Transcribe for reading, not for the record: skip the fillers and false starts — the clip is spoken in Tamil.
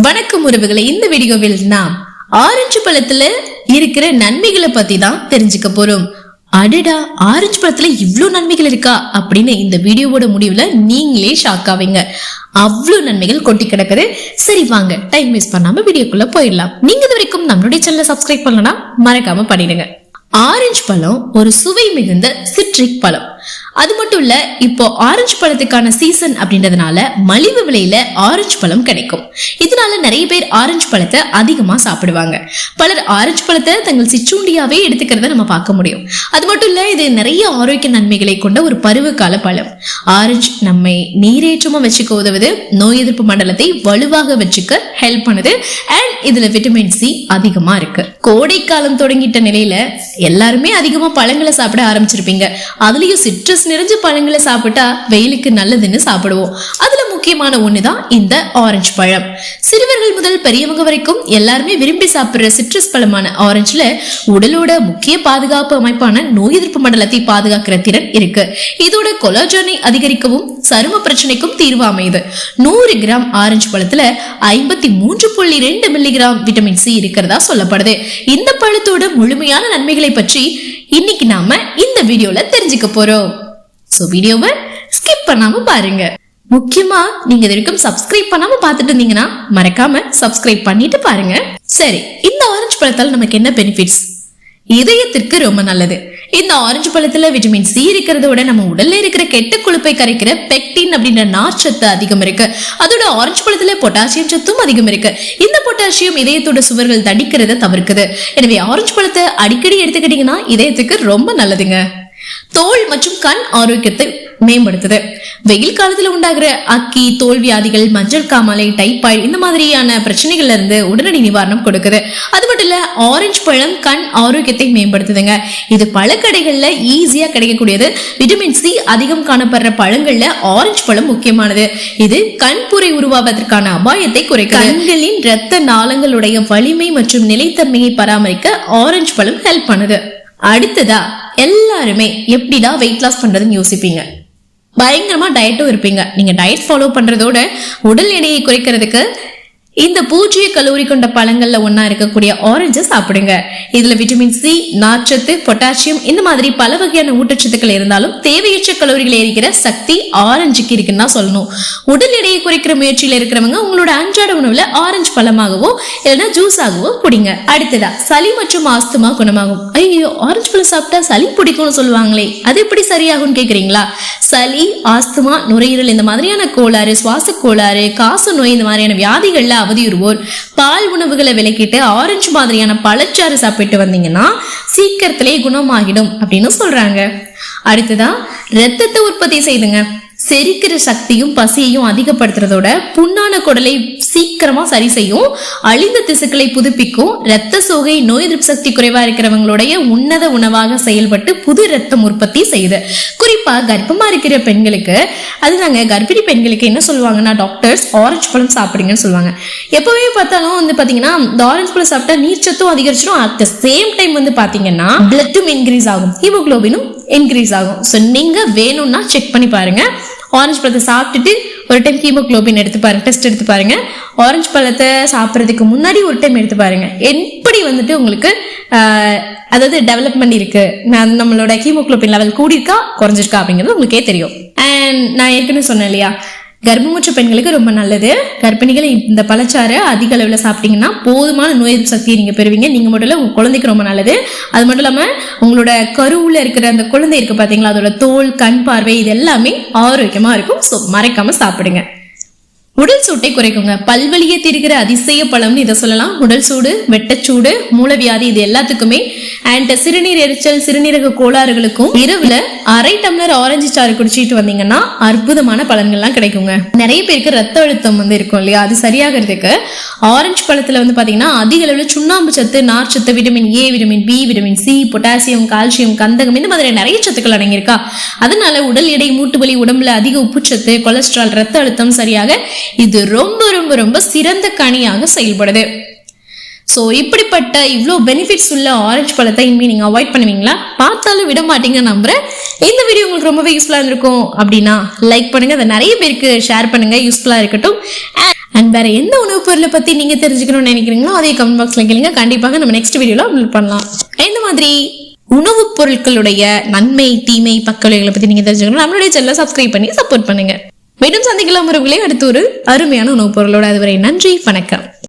வணக்கம் உறவுகளை, இந்த வீடியோவில் நாம் ஆரஞ்சு பழத்துல இருக்கிற நன்மைகளை பத்தி தான் தெரிஞ்சுக்க போறோம். அடடா, ஆரஞ்சு பழத்துல இவ்ளோ நன்மைகள் இருக்கா அப்படின்னு இந்த வீடியோவோட முடிவுல நீங்களே ஷாக் ஆவீங்க. அவ்வளவு நன்மைகள் கொட்டி கிடக்குது. சரி வாங்க, டைம் வேஸ்ட் பண்ணாம வீடியோக்குள்ள போயிடலாம். நீங்க இது வரைக்கும் நம்மளுடைய சேனலை சப்ஸ்கிரைப் பண்ணலனா மறக்காம பண்ணிடுங்க. ஆரஞ்சு பழம் ஒரு சுவை மிகுந்த சிட்ரிக் பழம். அது மட்டும் இல்ல, இப்போ ஆரஞ்சு பழத்துக்கான சீசன் அப்படின்றதுனால மலிவு விலையில ஆரஞ்சு பழம் கிடைக்கும். இதனால நிறைய பேர் ஆரஞ்சு பழத்தை அதிகமா சாப்பிடுவாங்க. பலர் ஆரஞ்சு பழத்தை தங்கள் சிற்றுண்டியாவே எடுத்துக்கிறத நம்ம பார்க்க முடியும். அது மட்டும் இல்ல, இது நிறைய ஆரோக்கிய நன்மைகளை கொண்ட ஒரு பருவகால பழம். ஆரஞ்சு நம்மை நீரேற்றமா வச்சுக்க உதவுது, நோய் எதிர்ப்பு மண்டலத்தை வலுவாக வச்சுக்க ஹெல்ப் பண்ணுது. அண்ட் இதுல விட்டமின் சி அதிகமா இருக்கு. கோடை காலம் தொடங்கிட்ட நிலையில எல்லாருமே அதிகமா பழங்களை சாப்பிட ஆரம்பிச்சிருப்பீங்க. அதுலயும் சிட்ரஸ் நிறைஞ்ச பழங்களை சாப்பிட்டா வெயிலுக்கு நல்லதுன்னு சாப்பிடுவோம். அதுல முக்கியமான ஒண்ணுதான் இந்த ஆரஞ்சு பழம். சிறுவர்கள் முதல் பெரியவங்க வரைக்கும் எல்லாருமே விரும்பி சாப்பிடுற சிட்ரஸ் பழமான ஆரஞ்சுல உடலோட முக்கிய பாதுகாப்பு அமைப்பான நோய் எதிர்ப்பு மண்டலத்தை பாதுகாக்கிற திறன் இருக்கு. இதோட கொலாஜனை அதிகரிக்கவும் சரும பிரச்சனைக்கும் தீர்வு அமையுது. 100 கிராம் ஆரஞ்சு பழத்துல 53.2 மில்லிகிராம் விட்டமின் சி இருக்கிறதா சொல்லப்படுது. இந்த பழத்தோட முழுமையான நன்மைகளை பற்றி இன்னைக்கு நாம இந்த வீடியோல தெரிஞ்சுக்க போறோம். சோ வீடியோவை ஸ்கிப் பண்ணாம பாருங்க. முக்கியமா நீங்க இது வரைக்கும் சப்ஸ்கிரைப் பண்ணாம பாத்துட்டு இருந்தீங்கன்னா மறக்காம சப்ஸ்கிரைப் பண்ணிட்டு பாருங்க. சரி, இந்த ஆரஞ்சு பழத்தால் நமக்கு என்ன பெனிஃபிட்ஸ்? இதயத்திற்கு ரொம்ப நல்லது. இந்த ஆரஞ்சு பழத்துல விட்டமின் சி இருக்கிறதோட நம்ம உடல்ல இருக்கிற கெட்ட கொழுப்பை கரைக்கிற பெக்டின் அப்படின்ற நார்ச்சத்து அதிகம் இருக்கு. அதோட ஆரஞ்சு பழத்துல பொட்டாசியம் சத்தும் அதிகம் இருக்கு. இந்த பொட்டாசியம் இதயத்தோட சுவர்கள் தடிக்கிறத தவிர்க்குது. எனவே ஆரஞ்சு பழத்தை அடிக்கடி எடுத்துக்கிட்டீங்கன்னா இதயத்துக்கு ரொம்ப நல்லதுங்க. தோல் மற்றும் கண் ஆரோக்கியத்தை மேம்படுத்துது. வெயில் காலத்துல உண்டாகிற அக்கி, தோல் வியாதிகள், மஞ்சள் காமாலை, டைபாய்டு இந்த மாதிரியான பிரச்சனைகள்ல இருந்து உடனடி நிவாரணம் கொடுக்குது. அது மட்டும் இல்ல, ஆரஞ்சு பழம் கண் ஆரோக்கியத்தை மேம்படுத்துதுங்க. இது பல கடைகள்ல ஈஸியா கிடைக்கக்கூடியது. விட்டமின் சி அதிகம் காணப்படுற பழங்கள்ல ஆரஞ்சு பழம் முக்கியமானது. இது கண்புரை உருவாவதற்கான அபாயத்தை குறைக்குது. கண்களின் இரத்த நாளங்களுடைய வலிமை மற்றும் நிலைத்தன்மையை பராமரிக்க ஆரஞ்சு பழம் ஹெல்ப் பண்ணுது. அடுத்ததா, எல்லாருமே எப்படிடா வெயிட் லாஸ் பண்றதுன்னு யோசிப்பீங்க. பயங்கரமா டயட்டும் இருப்பீங்க. நீங்க டயட் ஃபாலோ பண்றதோட உடல் எடையை குறைக்கிறதுக்கு இந்த 0 கலோரி கொண்ட பழங்கள்ல ஒன்னா இருக்கக்கூடிய ஆரஞ்சு சாப்பிடுங்க. இதுல விட்டமின் சி, நார்ச்சத்து, பொட்டாசியம் இந்த மாதிரி பல வகையான ஊட்டச்சத்துக்கள் இருந்தாலும் தேவையற்ற கலோரிகளை எரிக்கிற சக்தி ஆரஞ்சுக்கு இருக்குன்னு தான் சொல்லணும். உடல் எடையை குறைக்கிற முயற்சியில இருக்கிறவங்க உங்களோட அன்றாட உணவுல ஆரஞ்சு பழமாகவோ இல்லைன்னா ஜூஸ் ஆகவோ குடிங்க. அடுத்ததா, சளி மற்றும் ஆஸ்துமா குணமாகும். ஐயோ, ஆரஞ்சு பழம் சாப்பிட்டா சளி பிடிக்கும்னு சொல்லுவாங்களே, அது எப்படி சரியாகும் கேக்குறீங்களா? சளி, ஆஸ்துமா, நுரையீரல் இந்த மாதிரியான கோளாறு, சுவாச கோளாறு, காச நோய் இந்த மாதிரியான வியாதிகள்ல அவதியுறுவோர் பால் உணவுகளை விலக்கிட்டு ஆரஞ்சு மாதிரியான பழச்சாறு சாப்பிட்டு வந்தீங்கன்னா சீக்கிரத்திலேயே குணமாகிடும் அப்படின்னு சொல்றாங்க. அடுத்ததான், ரத்தத்தை உற்பத்தி செய்துங்க. செரிக்கிற சக்தியும் பசியையும் அதிகப்படுத்துறதோட புண்ணான குடலை சீக்கிரமா சரி செய்யும், அழிந்த திசுக்களை புதுப்பிக்கும், ரத்த சோகை, நோய் எதிர்ப்பு சக்தி குறைவா இருக்கிறவங்களுடைய உன்னத உணவாக செயல்பட்டு புது ரத்தம் உற்பத்தி செய்யுது. குறிப்பா கர்ப்பமா இருக்கிற பெண்களுக்கு, அதுதாங்க கர்ப்பிணி பெண்களுக்கு என்ன சொல்லுவாங்கன்னா டாக்டர்ஸ், ஆரஞ்சு பழம் சாப்பிடுங்கன்னு சொல்லுவாங்க. எப்பவே பார்த்தாலும் வந்து பாத்தீங்கன்னா இந்த ஆரஞ்சு பழம் சாப்பிட்டா நீர்ச்சத்தும் அதிகரிச்சிடும். அட் த சேம் டைம் வந்து பாத்தீங்கன்னா பிளட்டும் இன்க்ரீஸ் ஆகும், ஹீமோகுளோபினும் இன்க்ரீஸ் ஆகும். சோ நீங்க வேணும்னா செக் பண்ணி பாருங்க. ஆரஞ்சு பழத்தை சாப்பிட்டுட்டு ஒரு டைம் ஹீமோகுளோபின் எடுத்து பாருங்க, டெஸ்ட் எடுத்து பாருங்க. ஆரஞ்சு பழத்தை சாப்பிட்றதுக்கு முன்னாடி ஒரு டைம் எடுத்து பாருங்க. எப்படி வந்துட்டு உங்களுக்கு அதாவது டெவலப்மெண்ட் இருக்கு, நம்மளோட ஹீமோகுளோபின் லெவல் கூடியிருக்கா குறைஞ்சிருக்கா அப்படிங்கிறது உங்களுக்கே தெரியும். அண்ட் நான் ஏற்கனவே சொன்னேன் இல்லையா, கர்ப்பமுற்ற பெண்களுக்கு ரொம்ப நல்லது. கர்ப்பிணிகளை இந்த பழச்சாறு அதிக அளவில் சாப்பிட்டீங்கன்னா போதுமான நோய் எதிர்ப்பு சக்தியை நீங்க பெறுவீங்க. நீங்க மட்டும் இல்ல, உங்க குழந்தைக்கு ரொம்ப நல்லது. அது மட்டும் இல்லாம உங்களோட கருவுல இருக்கிற அந்த குழந்தை இருக்கு பாத்தீங்களா, அதோட தோல், கண் பார்வை இது எல்லாமே ஆரோக்கியமா இருக்கும். சோ மறைக்காம சாப்பிடுங்க. உடல் சூட்டை குறைக்குங்க. பல்வலியை தீர்க்கிற அதிசய பழம்னு இதை சொல்லலாம். உடல் சூடு, வெட்டச்சூடு, மூலவியாதி இது எல்லாத்துக்குமே அண்ட் சிறுநீர் எரிச்சல், சிறுநீரக கோளாறுகளுக்கும் இரவுல அரை டம்ளர் ஆரஞ்சு சாறு குடிச்சிட்டு வந்தீங்கன்னா அற்புதமான பலன்கள்லாம் கிடைக்குங்க. நிறைய பேருக்கு ரத்த அழுத்தம் வந்து இருக்கும் இல்லையா, அது சரியாகிறதுக்கு ஆரஞ்சு பழத்துல வந்து பாத்தீங்கன்னா அதிக அளவுல சுண்ணாம்பு சத்து, நார்ச்சத்து, vitamin A, vitamin B, vitamin C, potassium, calcium, கந்தகம் இந்த மாதிரி நிறைய சத்துக்கள் அடங்கியிருக்கா. அதனால உடல் எடை, மூட்டு வலி, உடம்புல அதிக உப்புச்சத்து, கொலஸ்ட்ரால், ரத்த அழுத்தம் சரியாக இது ரொம்ப ரொம்ப ரொம்ப சிறந்த கனியாக செயல்படுது. சோ இப்படிப்பட்ட இவ்வளோ பெனிஃபிட்ஸ் உள்ள ஆரஞ்சு பழத்தை இனிமே நீங்க அவாய்ட் பண்ணுவீங்களா? பார்த்தாலும் விட மாட்டீங்க நம்புறேன். இந்த வீடியோ உங்களுக்கு ரொம்பவே யூஸ்ஃபுல்லா இருக்கும் அப்படின்னா லைக் பண்ணுங்க, அதை நிறைய பேருக்கு ஷேர் பண்ணுங்க, யூஸ்ஃபுல்லா இருக்கட்டும். அண்ட் வேற எந்த உணவுப் பொருளை பத்தி நீங்க தெரிஞ்சுக்கணும்னு நினைக்கிறீங்களோ அதே கமெண்ட் பாக்ஸ்ல கேளுங்க. கண்டிப்பாக நம்ம நெக்ஸ்ட் வீடியோல அப்லோட் பண்ணலாம். இந்த மாதிரி உணவுப் பொருட்களுடைய நன்மை தீமை பக்கவிளைவுகளை பத்தி நீங்க தெரிஞ்சுக்கணும் நம்மளுடைய சேனலை சப்ஸ்கிரைப் பண்ணி சப்போர்ட் பண்ணுங்க. மீண்டும் சந்திக்கலாம் உறவுகளே அடுத்து ஒரு அருமையான உணவுப் பொருளோட. அதுவரை நன்றி, வணக்கம்.